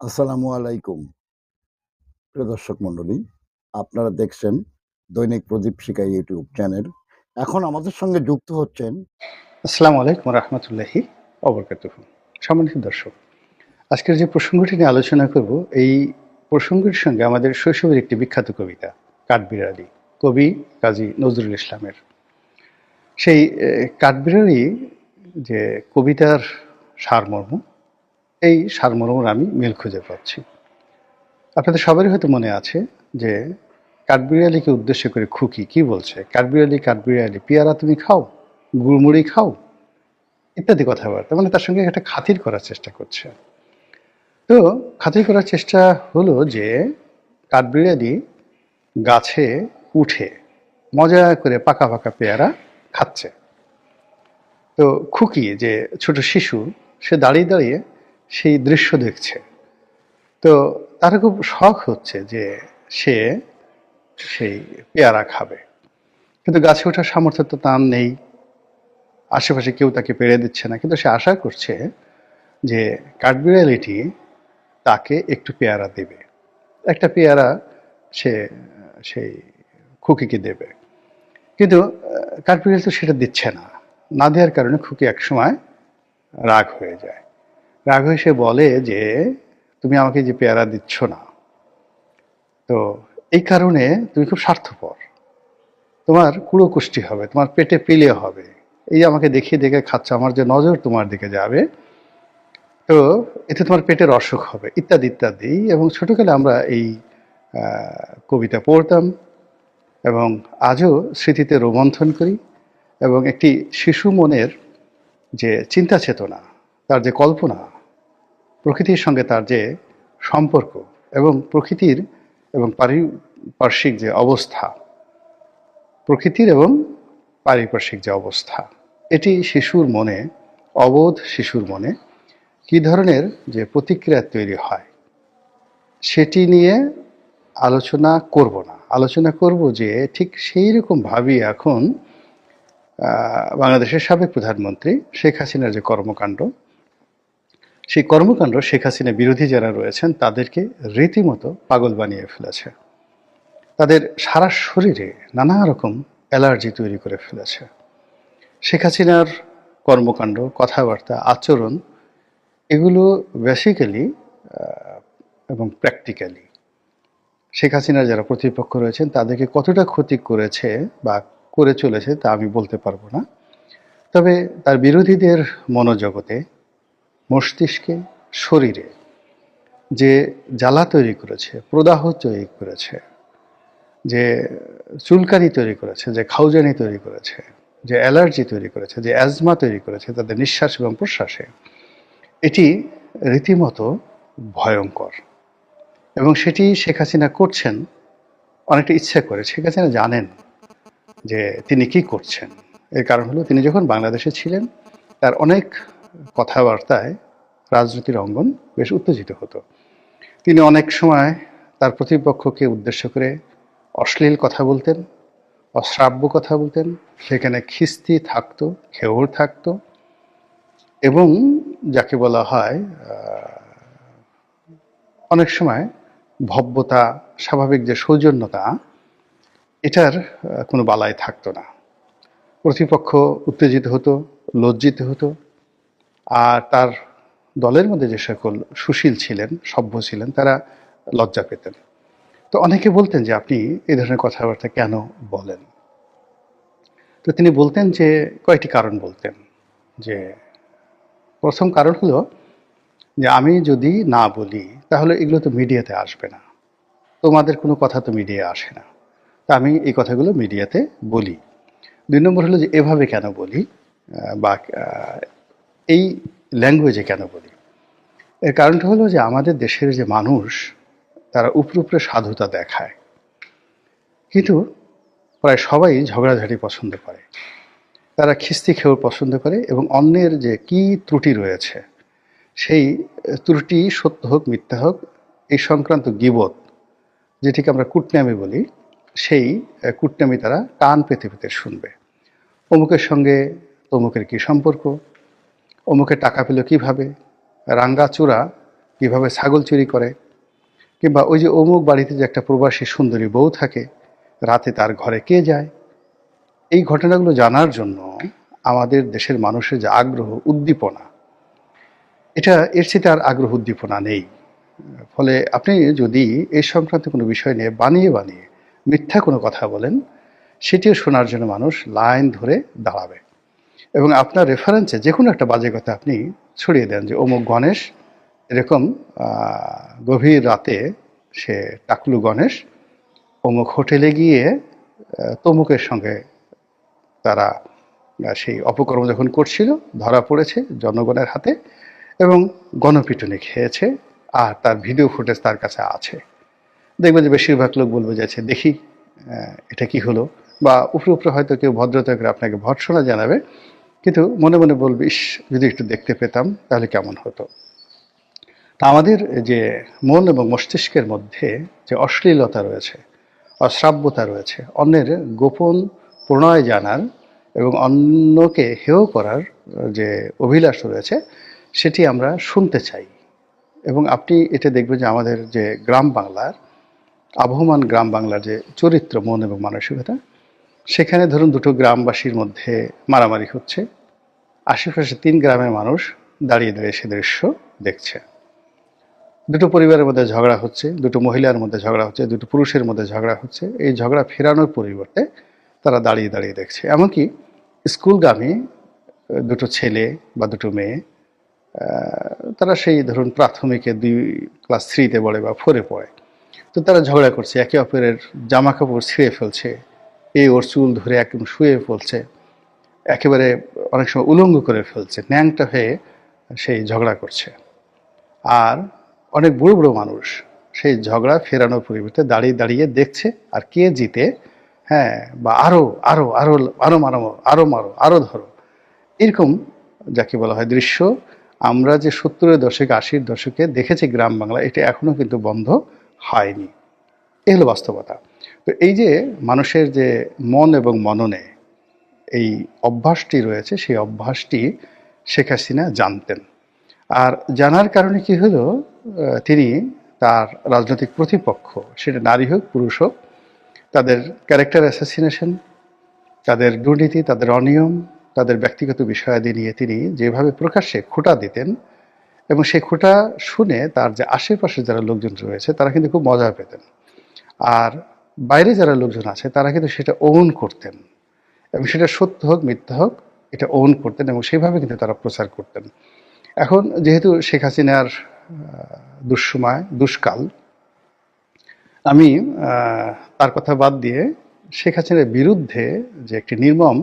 আসসালামু আলাইকুম প্রিয় দর্শক মণ্ডলী। আপনারা দেখছেন দৈনিক প্রদীপ শিকা ইউটিউব চ্যানেল। এখন আমাদের সঙ্গে যুক্ত হচ্ছেন আসসালামু আলাইকুম রহমতুল্লাহি অবরকাতুহু। সম্মানিত দর্শক, আজকের যে প্রসঙ্গটি নিয়ে আলোচনা করব, এই প্রসঙ্গের সঙ্গে আমাদের শৈশবের একটি বিখ্যাত কবিতা কাঠবিড়ালি, কবি কাজী নজরুল ইসলামের। সেই কাঠবিড়ালি যে কবিতার সারমর্ম, এই সারমর্মর আমি মিল খুঁজে পাচ্ছি। আপনাদের সবারই হয়তো মনে আছে যে কাঠবিড়ালিকে উদ্দেশ্য করে খুকি কি বলছে, কাঠবিড়ালি কাঠবিড়ালি পেয়ারা তুমি খাও, গুড়মুড়ি খাও, ইত্যাদি কথাবার্তা, মানে তার সঙ্গে একটা খাতির করার চেষ্টা করছে। তো খাতির করার চেষ্টা হলো যে কাঠবিড়ালি গাছে উঠে মজা করে পাকা পাকা পেয়ারা খাচ্ছে। তো খুকি যে ছোট শিশু, সে দাঁড়িয়ে দাঁড়িয়ে সেই দৃশ্য দেখছে। তো তার খুব শখ হচ্ছে যে সে সেই পেয়ারা খাবে, কিন্তু গাছে ওঠার সামর্থ্য তো তার নেই, আশেপাশে কেউ তাকে পেরে দিচ্ছে না, কিন্তু সে আশা করছে যে কাঠবিড়ালিটি তাকে একটু পেয়ারা দেবে, একটা পেয়ারা সে সেই খুকিকে দেবে। কিন্তু কাঠবিড়ালি তো সেটা দিচ্ছে না, না দেওয়ার কারণে খুকি একসময় রাগ হয়ে যায়। রাগ হয়ে সে বলে যে তুমি আমাকে যে পেয়ারা দিচ্ছ না, তো এই কারণে তুমি খুব স্বার্থপর, তোমার কুড়োকুষ্টি হবে, তোমার পেটে পিলে হবে, এই আমাকে দেখিয়ে দেখে খাচ্ছ, আমার যে নজর তোমার দিকে যাবে, তো এতে তোমার পেটের অসুখ হবে, ইত্যাদি ইত্যাদি। এবং ছোটকালে আমরা এই কবিতা পড়তাম এবং আজও স্মৃতিতে রোমন্থন করি। এবং একটি শিশু মনের যে চিন্তা চেতনা, তার যে কল্পনা, প্রকৃতির সঙ্গে তার যে সম্পর্ক, এবং প্রকৃতির এবং পারিপার্শ্বিক যে অবস্থা, প্রকৃতির এবং পারিপার্শ্বিক যে অবস্থা, এটি শিশুর মনে, অবোধ শিশুর মনে কী ধরনের যে প্রতিক্রিয়া তৈরি হয়, সেটি নিয়ে আলোচনা করব না। আলোচনা করব যে ঠিক সেই রকম ভাবি এখন বাংলাদেশের সাবেক প্রধানমন্ত্রী শেখ হাসিনার যে কর্মকাণ্ড, সেই কর্মকাণ্ড শেখ হাসিনা বিরোধী যারা রয়েছেন তাদেরকে রীতিমতো পাগল বানিয়ে ফেলেছে। তাদের সারা শরীরে নানা রকম অ্যালার্জি তৈরি করে ফেলেছে। শেখ হাসিনার কর্মকাণ্ড, কথাবার্তা, আচরণ, এগুলো বেসিক্যালি এবং প্র্যাকটিক্যালি শেখ হাসিনার যারা প্রতিপক্ষ রয়েছেন তাদেরকে কতটা ক্ষতি করেছে বা করে চলেছে তা আমি বলতে পারবো না। তবে তার বিরোধীদের মনোজগতে, মস্তিষ্কে, শরীরে যে জ্বালা তৈরি করেছে, প্রদাহ তৈরি করেছে, যে চুলকানি তৈরি করেছে, যে খাউজানি তৈরি করেছে, যে অ্যালার্জি তৈরি করেছে, যে অ্যাজমা তৈরি করেছে তাদের নিঃশ্বাস এবং প্রশ্বাসে, এটি রীতিমতো ভয়ঙ্কর। এবং সেটি শেখ হাসিনা করছেন অনেকটা ইচ্ছা করে। শেখ হাসিনা জানেন যে তিনি কি করছেন। এর কারণ হলো তিনি যখন বাংলাদেশে ছিলেন তার অনেক কথাবার্তায় রাজনীতির অঙ্গন বেশ উত্তেজিত হতো। তিনি অনেক সময় তার প্রতিপক্ষকে উদ্দেশ্য করে অশ্লীল কথা বলতেন, অশ্রাব্য কথা বলতেন, সেখানে খিস্তি থাকতো, খেউর থাকতো, এবং যাকে বলা হয় অনেক সময় ভব্যতা, স্বাভাবিক যে সৌজন্যতা, এটার কোনো বালাই থাকতো না। প্রতিপক্ষ উত্তেজিত হতো, লজ্জিত হতো, আর তার দলের মধ্যে যে সকল সুশীল ছিলেন, সভ্য ছিলেন, তারা লজ্জা পেতেন। তো অনেকে বলতেন যে আপনি এই ধরনের কথাবার্তা কেন বলেন। তো তিনি বলতেন যে কয়েকটি কারণ বলতেন। যে প্রথম কারণ হলো যে আমি যদি না বলি তাহলে এগুলো তো মিডিয়াতে আসবে না, তোমাদের কোনো কথা তো মিডিয়া আসে না, তা আমি এই কথাগুলো মিডিয়াতে বলি। দুই নম্বর হলো যে এভাবে কেন বলি, বা এই ল্যাঙ্গুয়েজে কেন বলি। এর কারণটা হলো যে আমাদের দেশের যে মানুষ, তারা উপরে উপরে সাধুতা দেখায়, কিন্তু প্রায় সবাই ঝগড়াঝাটি পছন্দ করে, তারা খিস্তি খেয়েও পছন্দ করে, এবং অন্যের যে কি ত্রুটি রয়েছে সেই ত্রুটি সত্য হোক মিথ্যা হোক এই সংক্রান্ত গীবত, যেটিকে আমরা কুটনামি বলি, সেই কুটনামি তারা কান পেতে পেতে শুনবে। অমুকের সঙ্গে তমুকের কী সম্পর্ক, অমুকের টাকা পেল কীভাবে, রাঙ্গাচূড়া কিভাবে ছাগল চুরি করে, কিংবা ওই যে অমুক বাড়িতে যে একটা প্রবাসী সুন্দরী বউ থাকে, রাতে তার ঘরে কে যায়। এই ঘটনাগুলো জানার জন্য আমাদের দেশের মানুষের যে আগ্রহ, উদ্দীপনা, এটা এর চেয়ে আর আগ্রহ উদ্দীপনা নেই। ফলে আপনি যদি এই সংক্রান্ত কোনো বিষয় নিয়ে বানিয়ে বানিয়ে মিথ্যা কোনো কথা বলেন, সেটিও শোনার জন্য মানুষ লাইন ধরে দাঁড়াবে। এবং আপনার রেফারেন্সে যে কোনো একটা বাজে কথা আপনি ছড়িয়ে দেন যে অমুক গণেশ এরকম গভীর রাতে সে টাকলু গণেশ অমুক হোটেলে গিয়ে তমুকের সঙ্গে তারা সেই অপকর্ম যখন করছিল ধরা পড়েছে জনগণের হাতে এবং গণপিটুনি খেয়েছে, আর তার ভিডিও ফুটেজ তার কাছে আছে। দেখবে যে বেশিরভাগ লোক বলবে যে আচ্ছা দেখি এটা কি হলো, বা উপরে উপরে হয়তো কেউ ভদ্রতা করে আপনাকে ভর্ৎসনা জানাবে, কিন্তু মনে মনে বলবে ইস যদি একটু দেখতে পেতাম তাহলে কেমন হতো। তা আমাদের যে মন এবং মস্তিষ্কের মধ্যে যে অশ্লীলতা রয়েছে, অশ্রাব্যতা রয়েছে, অন্যের গোপন প্রণয় জানার এবং অন্যকে হেয় করার যে অভিলাষ রয়েছে, সেটি আমরা শুনতে চাই। এবং আপনি এটা দেখবেন যে আমাদের যে গ্রাম বাংলার আবহমান গ্রাম বাংলার যে চরিত্র, মন এবং মানসিকতা, সেখানে ধরুন দুটো গ্রামবাসীর মধ্যে মারামারি হচ্ছে, আশেপাশে 3 গ্রামের মানুষ দাঁড়িয়ে দাঁড়িয়ে সে দৃশ্য দেখছে। দুটো পরিবারের মধ্যে ঝগড়া হচ্ছে, দুটো মহিলার মধ্যে ঝগড়া হচ্ছে, দুটো পুরুষের মধ্যে ঝগড়া হচ্ছে। এই ঝগড়া ফেরানোর পরিবর্তে তারা দাঁড়িয়ে দাঁড়িয়ে দেখছে। এমনকি স্কুলগামী দুটো ছেলে বা দুটো মেয়ে, তারা সেই ধরুন প্রাথমিকে ক্লাস 3-তে পড়ে বা 4-এ পড়ে, তো তারা ঝগড়া করছে, একে অপরের জামা কাপড় ছিঁড়ে ফেলছে, ওর চুল ধরে একদম শুয়ে ফেলছে, একেবারে অনেক সময় উলঙ্গ করে ফেলছে, ন্যাংটা হয়ে সেই ঝগড়া করছে। আর অনেক বুড়ো বুড়ো মানুষ সেই ঝগড়া ফেরানোর পরিবর্তে দাঁড়িয়ে দাঁড়িয়ে দেখছে আর কে জিতে, হ্যাঁ, বা আরো আরো আরো আরো মারো, আরো মারো, আরো ধরো, এরকম যাকে বলা হয় দৃশ্য আমরা যে 70-এর দশকে 80-র দশকে দেখেছি গ্রাম বাংলা, এটা এখনো কিন্তু বন্ধ হয়নি। এই হলো বাস্তবতা। তো এই যে মানুষের যে মন এবং মননে এই অভ্যাসটি রয়েছে, সেই অভ্যাসটি শেখ হাসিনা জানতেন। আর জানার কারণে কি হলো, তিনি তার রাজনৈতিক প্রতিপক্ষ, সেটা নারী হোক পুরুষ হোক, তাদের ক্যারেক্টার অ্যাসাসিনেশন, তাদের দুর্নীতি, তাদের অনিয়ম, তাদের ব্যক্তিগত বিষয়াদি নিয়ে তিনি যেভাবে প্রকাশ্যে খোঁটা দিতেন, এবং সেই খোঁটা শুনে তার যে আশেপাশে যারা লোকজন রয়েছে তারা কিন্তু খুব মজা পেতেন। আর বাইরে যারা লোকজন আছে তারা কিন্তু সেটা ওন করতেন, এবং সেটা সত্য হোক মিথ্যা হোক এটা ওন করতেন, এবং সেইভাবে কিন্তু তারা প্রচার করতেন। এখন যেহেতু শেখ হাসিনার দুঃসময়, দুষ্কাল, আমি তার কথা বাদ দিয়ে শেখ হাসিনার বিরুদ্ধে যে একটি নির্মম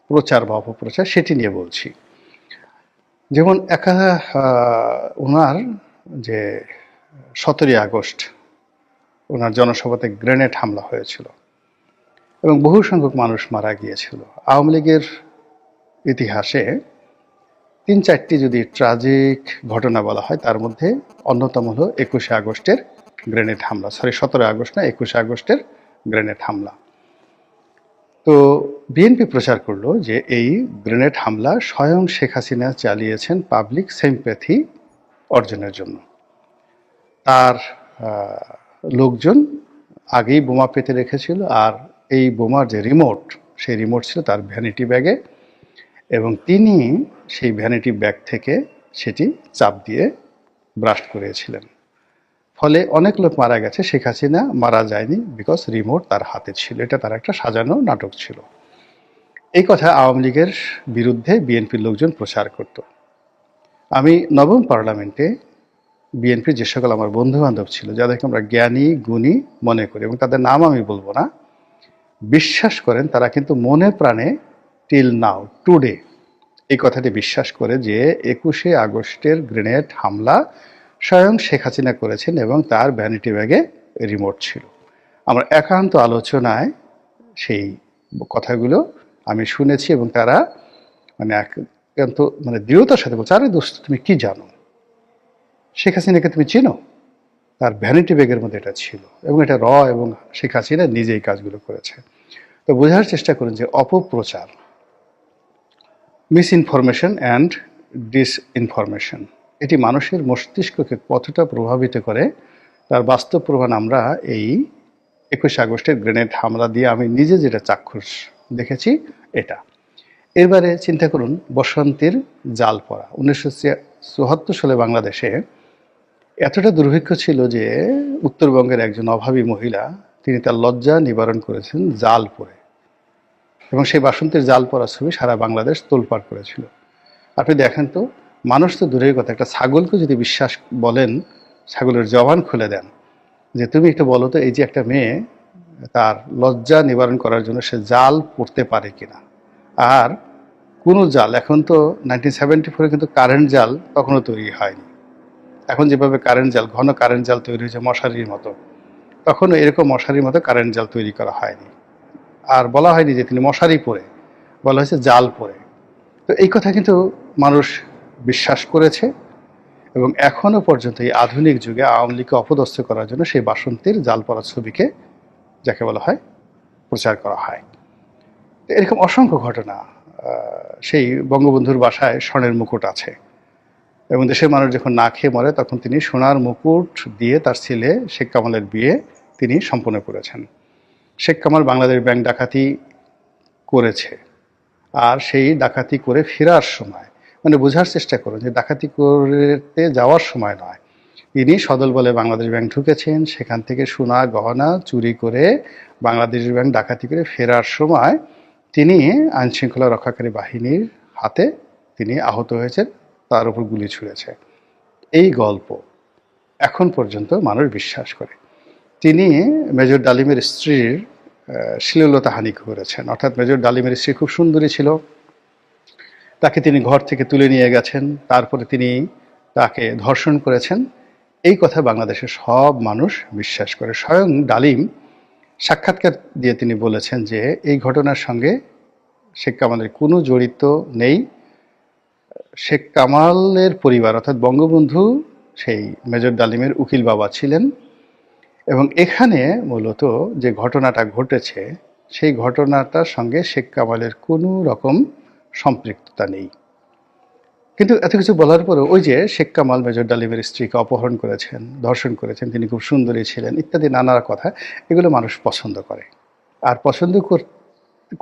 প্রচার বা অপপ্রচার সেটি নিয়ে বলছি। যেমন ওনার যে 17ই আগস্ট ওনার জনসভাতে গ্রেনেড হামলা হয়েছিল এবং বহু সংখ্যক মানুষ মারা গিয়েছিল। আওয়ামী লীগের ইতিহাসে 3-4টি যদি ট্রাজিক ঘটনা বলা হয়, তার মধ্যে অন্যতম হলো 21শে আগস্টের গ্রেনেড হামলা, 17 আগস্ট না, 21শে আগস্টের গ্রেনেড হামলা। তো বিএনপি প্রচার করলো যে এই গ্রেনেড হামলা স্বয়ং শেখ হাসিনা চালিয়েছেন পাবলিক সিম্প্যাথি অর্জনের জন্য। তার লোকজন আগেই বোমা পেতে রেখেছিল, আর এই বোমার যে রিমোট, সেই রিমোট ছিল তার ভ্যানিটি ব্যাগে, এবং তিনি সেই ভ্যানিটি ব্যাগ থেকে সেটি চাপ দিয়ে ব্রাস্ট করেছিলেন। ফলে অনেক লোক মারা গেছে, শেখ হাসিনা মারা যায়নি, বিকজ রিমোট তার হাতে ছিল। এটা তার একটা সাজানো নাটক ছিল। এই কথা আওয়ামী লীগের বিরুদ্ধে বিএনপির লোকজন প্রচার করত। আমি নবম পার্লামেন্টে বিএনপির যে সকল আমার বন্ধু বান্ধব ছিল, যাদেরকে আমরা জ্ঞানী গুণী মনে করি, এবং তাদের নাম আমি বলবো না, বিশ্বাস করেন তারা কিন্তু মনে প্রাণে টিল নাও টুডে এই কথাটি বিশ্বাস করে যে 21শে আগস্টের গ্রেনেড হামলা স্বয়ং শেখ হাসিনা করেছেন এবং তার ভ্যানিটি ব্যাগে রিমোট ছিল। আমার একান্ত আলোচনায় সেই কথাগুলো আমি শুনেছি, এবং তারা একান্ত দৃঢ়তার সাথে বলছে, আরে দোস্ত তুমি কি জানো, শেখ হাসিনাকে তুমি চিনো? তার ভ্যানিটি ব্যাগের মধ্যে এটা ছিল, এবং এটা এবং শেখ হাসিনা নিজেই কাজগুলো করেছে। তো বোঝার চেষ্টা করুন যে অপপ্রচার, মিসইনফরমেশন অ্যান্ড ডিসইনফরমেশন, এটি মানুষের মস্তিষ্ককে কতটা প্রভাবিত করে তার বাস্তব প্রমাণ আমরা এই 21 আগস্টের গ্রেনেড হামলা দিয়ে আমি নিজে যেটা চাক্ষুষ দেখেছি এটা। এবারে চিন্তা করুন বসন্তের জাল পড়া। 1974 সালে বাংলাদেশে এতটা দুর্ভিক্ষ ছিল যে উত্তরবঙ্গের একজন অভাবী মহিলা তিনি তার লজ্জা নিবারণ করেছেন জাল পরে, এবং সেই বাসন্তের জাল পড়া ছবি সারা বাংলাদেশ তোলপাড় করেছিল। আপনি দেখেন তো, মানুষ তো দূরের কথা, একটা ছাগলকে যদি বিশ্বাস বলেন, ছাগলের জবান খুলে দেন যে তুমি একটু বলো তো এই যে একটা মেয়ে তার লজ্জা নিবারণ করার জন্য সে জাল পড়তে পারে কিনা। আর কোনো জাল, এখন তো 1974 কিন্তু কারেন্ট জাল তখনও তৈরি হয়নি। এখন যেভাবে কারেন্ট জাল, ঘন কারেন্ট জাল তৈরি হয়েছে মশারির মতো, তখনও এরকম মশারির মতো কারেন্ট জাল তৈরি করা হয়নি। আর বলা হয়নি যে তিনি মশারি পরে, বলা হয়েছে জাল পরে। তো এই কথা কিন্তু মানুষ বিশ্বাস করেছে, এবং এখনো পর্যন্ত এই আধুনিক যুগে আওয়ামী লীগকে অপদস্থ করার জন্য সেই বাসন্তীর জাল পড়া ছবিকে, যাকে বলা হয়, প্রচার করা হয়। এরকম অসংখ্য ঘটনা। সেই বঙ্গবন্ধুর বাসায় স্বর্ণের মুকুট আছে, এবং দেশের মানুষ যখন না খেয়ে মরে তখন তিনি সোনার মুকুট দিয়ে তার ছেলে শেখ কামালের বিয়ে তিনি সম্পন্ন করেছেন। শেখ কামাল বাংলাদেশ ব্যাংক ডাকাতি করেছে, আর সেই ডাকাতি করে ফেরার সময়, মানে বোঝার চেষ্টা করুন যে ডাকাতি করতে যাওয়ার সময় নয়, তিনি সদল বলে বাংলাদেশ ব্যাংক ঢুকেছেন, সেখান থেকে সোনা গহনা চুরি করে বাংলাদেশ ব্যাংক ডাকাতি করে ফেরার সময় তিনি আইনশৃঙ্খলা রক্ষাকারী বাহিনীর হাতে তিনি আহত হয়েছেন, তার উপর গুলি ছুঁড়েছে। এই গল্প এখন পর্যন্ত মানুষ বিশ্বাস করে। তিনি মেজর ডালিমের স্ত্রীর শ্লীলতাহানি করেছেন, অর্থাৎ মেজর ডালিমের স্ত্রী খুব সুন্দরী ছিল, তাকে তিনি ঘর থেকে তুলে নিয়ে গেছেন, তারপরে তিনি তাকে ধর্ষণ করেছেন। এই কথা বাংলাদেশের সব মানুষ বিশ্বাস করে। স্বয়ং ডালিম সাক্ষাৎকার দিয়ে তিনি বলেছেন যে এই ঘটনার সঙ্গে শেখ কামালের কোনো জড়িত নেই। শেখ কামালের পরিবার অর্থাৎ বঙ্গবন্ধু সেই মেজর ডালিমের উকিল বাবা ছিলেন, এবং এখানে মূলত যে ঘটনাটা ঘটেছে সেই ঘটনাটার সঙ্গে শেখ কামালের কোনো রকম সম্পৃক্ততা নেই। কিন্তু এত কিছু বলার পরেও ওই যে শেখ কামাল মেজর ডালিমের স্ত্রীকে অপহরণ করেছেন, ধর্ষণ করেছেন, তিনি খুব সুন্দরী ছিলেন, ইত্যাদি নানা কথা, এগুলো মানুষ পছন্দ করে। আর পছন্দ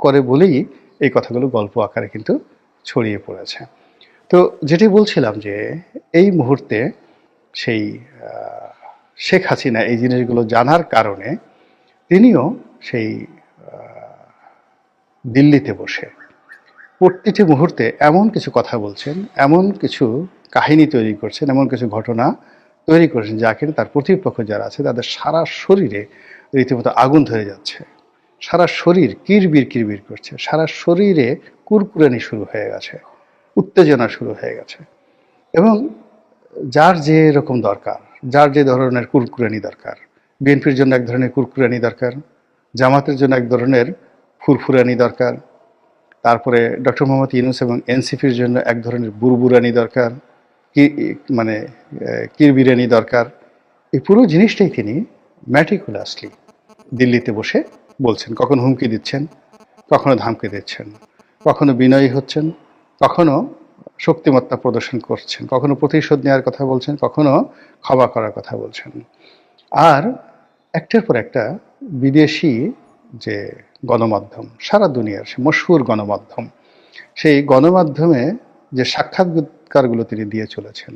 করে বলেই এই কথাগুলো গল্প আকারে কিন্তু ছড়িয়ে পড়েছে। তো যেটি বলছিলাম যে এই মুহূর্তে সেই শেখ হাসিনা এই জিনিসগুলো জানার কারণে তিনিও সেই দিল্লিতে বসে প্রতিটি মুহূর্তে এমন কিছু কথা বলছেন, এমন কিছু কাহিনী তৈরি করছেন, এমন কিছু ঘটনা তৈরি করছেন যা কিনা তার প্রতিপক্ষ যারা আছে তাদের সারা শরীরে রীতিমতো আগুন ধরে যাচ্ছে, সারা শরীর কিরবির কিরবির করছে, সারা শরীরে কুরকুরানি শুরু হয়ে গেছে, উত্তেজনা শুরু হয়ে গেছে। এবং যার যে রকম দরকার, যার যে ধরনের কুরকুরানি দরকার, বিএনপির জন্য এক ধরনের কুরকুরানি দরকার, জামাতের জন্য এক ধরনের ফুরফুরানি দরকার, তারপরে ডক্টর মোহাম্মদ ইউনূস এবং এনসিপির জন্য এক ধরনের বুরবুরানি দরকার, মানে কিরবিরানি দরকার। এই পুরো জিনিসটাই তিনি ম্যাটিকুলাসলি দিল্লিতে বসে বলছেন। কখনো হুমকি দিচ্ছেন, কখনো ধামকি দিচ্ছেন, কখনো বিনয়ী হচ্ছেন, কখনো শক্তিমত্তা প্রদর্শন করছেন, কখনো প্রতিশোধ নেওয়ার কথা বলছেন, কখনো ক্ষমা করার কথা বলছেন। আর একটার পর একটা বিদেশি যে গণমাধ্যম, সারা দুনিয়ার সে মশহুর গণমাধ্যম, সেই গণমাধ্যমে যে সাক্ষাৎকারগুলো তিনি দিয়ে চলেছেন,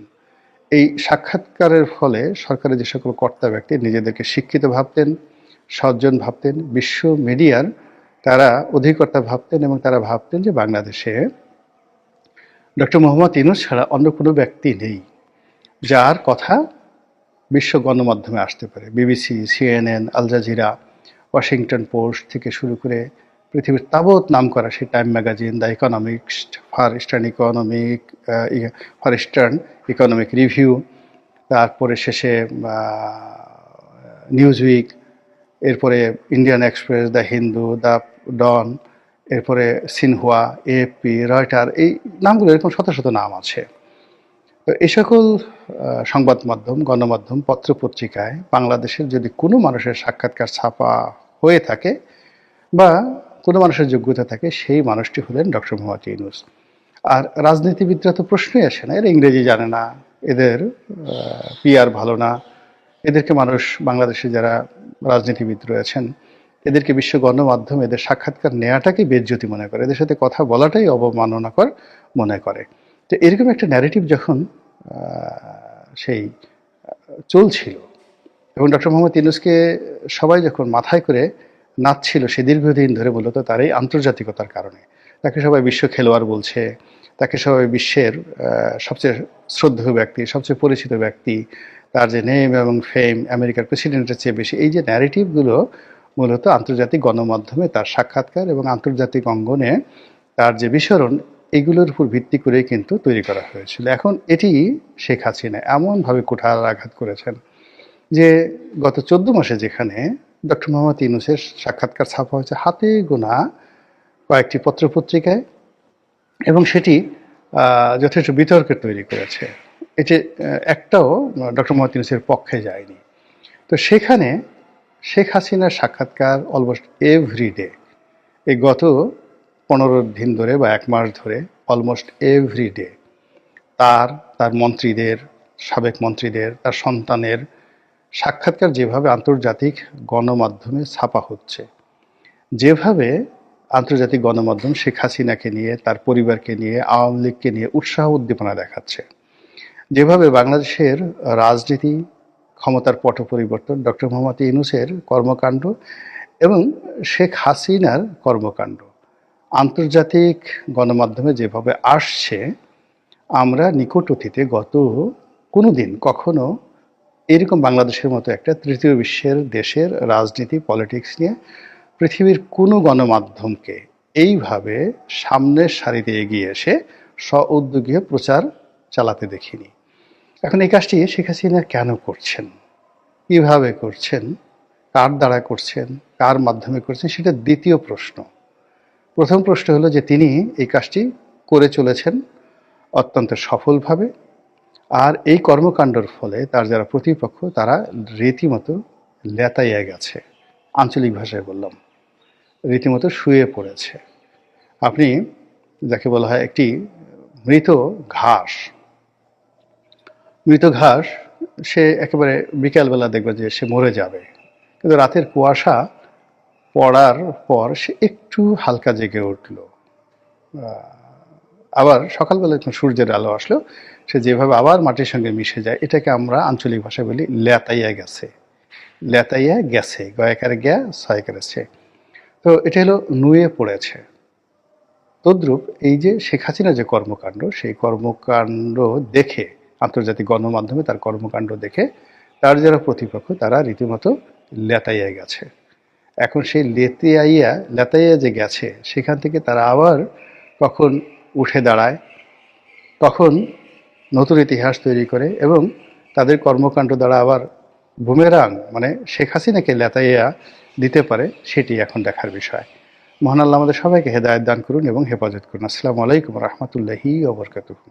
এই সাক্ষাৎকারের ফলে সরকারের যে সকল কর্তা ব্যক্তি নিজেদেরকে শিক্ষিত ভাবতেন, সজ্জন ভাবতেন, বিশ্ব মিডিয়ার তারা অধিকর্তা ভাবতেন, এবং তারা ভাবতেন যে বাংলাদেশে ডক্টর মোহাম্মদ ইউনূস ছাড়া অন্য কোনো ব্যক্তি নেই যার কথা বিশ্ব গণমাধ্যমে আসতে পারে। BBC, CNN, Al Jazeera, Washington Post থেকে শুরু করে পৃথিবীর তাবৎ নাম করা সেই Time magazine, the Economics, Far Eastern Economic Review, তারপরে শেষে নিউজউইক, এরপরে ইন্ডিয়ান এক্সপ্রেস, দ্য হিন্দু, দ্য ডন, এরপরে সিনহুয়া, এএফপি, রয়টার, এই নামগুলো এরকম শত শত নাম আছে। তো এই সকল সংবাদ মাধ্যম, গণমাধ্যম, পত্রপত্রিকায় বাংলাদেশের যদি কোনো মানুষের সাক্ষাৎকার ছাপা হয়ে থাকে বা কোনো মানুষের যোগ্যতা থাকে, সেই মানুষটি হলেন ডক্টর মোহাম্মদ ইউনূস। আর রাজনীতিবিদরা তো প্রশ্নই আসে না, এরা ইংরেজি জানে না, এদের পিআর ভালো না, এদেরকে মানুষ, বাংলাদেশে যারা রাজনীতিবিদ রয়েছেন, এদেরকে বিশ্ব গণমাধ্যম এদের সাক্ষাৎকার নেওয়াটাকেই বেজ্জতি মনে করে, এদের সাথে কথা বলাটাই অবমাননাকর মনে করে। তো এরকম একটা ন্যারেটিভ যখন সেই চলছিল, এবং ডক্টর মোহাম্মদ ইউনূসকে সবাই যখন মাথায় করে নাচছিল সে দীর্ঘদিন ধরে, মূলত তার এই আন্তর্জাতিকতার কারণে, তাকে সবাই বিশ্ব খেলোয়াড় বলছে, তাকে সবাই বিশ্বের সবচেয়ে শ্রদ্ধেয় ব্যক্তি, সবচেয়ে পরিচিত ব্যক্তি, তার যে নেম এবং ফেম আমেরিকার প্রেসিডেন্টের চেয়ে বেশি, এই যে ন্যারেটিভগুলো মূলত আন্তর্জাতিক গণমাধ্যমে তার সাক্ষাৎকার এবং আন্তর্জাতিক অঙ্গনে তার যে বিচরণ, এগুলোর উপর ভিত্তি করেই কিন্তু তৈরি করা হয়েছিল। এখন এটি শেখ হাসিনা এমনভাবে কুঠার আঘাত করেছেন যে গত 14 মাসে যেখানে ডক্টর মোহাম্মদ ইউনূসের সাক্ষাৎকার ছাপা হয়েছে হাতে গোনা কয়েকটি পত্রপত্রিকায়, এবং সেটি যথেষ্ট বিতর্কের তৈরি করেছে, এটি একটাও ডক্টর মোহাম্মদ ইউনূসের পক্ষে যায়নি। তো সেখানে শেখ হাসিনার সাক্ষাৎকার অলমোস্ট এভরিডে, এই গত 15 দিন ধরে বা 1 মাস ধরে অলমোস্ট এভরিডে তার মন্ত্রীদের, সাবেক মন্ত্রীদের, তার সন্তানের সাক্ষাৎকার যেভাবে আন্তর্জাতিক গণমাধ্যমে ছাপা হচ্ছে, যেভাবে আন্তর্জাতিক গণমাধ্যম শেখ হাসিনাকে নিয়ে, তার পরিবারকে নিয়ে, আওয়ামী লীগকে নিয়ে উৎসাহ উদ্দীপনা দেখাচ্ছে, যেভাবে বাংলাদেশের রাজনীতি, ক্ষমতার পট পরিবর্তন, ডক্টর মোহাম্মদ ইউনূসের কর্মকাণ্ড এবং শেখ হাসিনার কর্মকাণ্ড আন্তর্জাতিক গণমাধ্যমে যেভাবে আসছে, আমরা নিকট অতীতে গত কোনো দিন কখনো এরকম বাংলাদেশের মতো একটা তৃতীয় বিশ্বের দেশের রাজনীতি, পলিটিক্স নিয়ে পৃথিবীর কোনো গণমাধ্যমকে এইভাবে সামনের সারিতে এগিয়ে এসে স্ব-উদ্যোগী প্রচার চালাতে দেখিনি। এখন এই কাজটি শেখ হাসিনা কেন করছেন, কিভাবে করছেন, কার দ্বারা করছেন, কার মাধ্যমে করছেন, সেটা দ্বিতীয় প্রশ্ন। প্রথম প্রশ্ন হলো যে তিনি এই কাজটি করে চলেছেন অত্যন্ত সফলভাবে, আর এই কর্মকাণ্ডের ফলে তার যারা প্রতিপক্ষ তারা রীতিমতো লেতাইয়া গেছে, আঞ্চলিক ভাষায় বললাম, রীতিমতো শুয়ে পড়েছে। আপনি যাকে বলা হয় একটি মৃত ঘাস, সে একেবারে বিকালবেলা দেখবে যে সে মরে যাবে, কিন্তু রাতের কুয়াশা পড়ার পর সে একটু হালকা জেগে উঠল, আবার সকালবেলা যখন সূর্যের আলো আসলো সে যেভাবে আবার মাটির সঙ্গে মিশে যায়, এটাকে আমরা আঞ্চলিক ভাষায় বলি লেতাইয়া গেছে। লেতাইয়া গেছে, গয়াকারে গ্যা, ছয়কারে ছে। তো এটা হলো নুয়ে পড়েছে। তদ্রূপ এই যে শেখ হাসিনা যে কর্মকাণ্ড, সেই কর্মকাণ্ড দেখে, আন্তর্জাতিক গণমাধ্যমে তার কর্মকাণ্ড দেখে তার যারা প্রতিপক্ষ তারা রীতিমতো লেতাইয়া গেছে। এখন সেই লেতাইয়া যে গেছে, সেখান থেকে তারা আবার কখন উঠে দাঁড়ায়, তখন নতুন ইতিহাস তৈরি করে এবং তাদের কর্মকাণ্ড দ্বারা আবার বুমেরাং মানে শেখ হাসিনাকে লেতাইয়া দিতে পারে, সেটি এখন দেখার বিষয়। মহান আল্লাহ আমাদের সবাইকে হেদায়েত দান করুন এবং হেফাজত করুন। আসসালামু আলাইকুম রহমতুল্লাহি ওয়া বারাকাতুহু।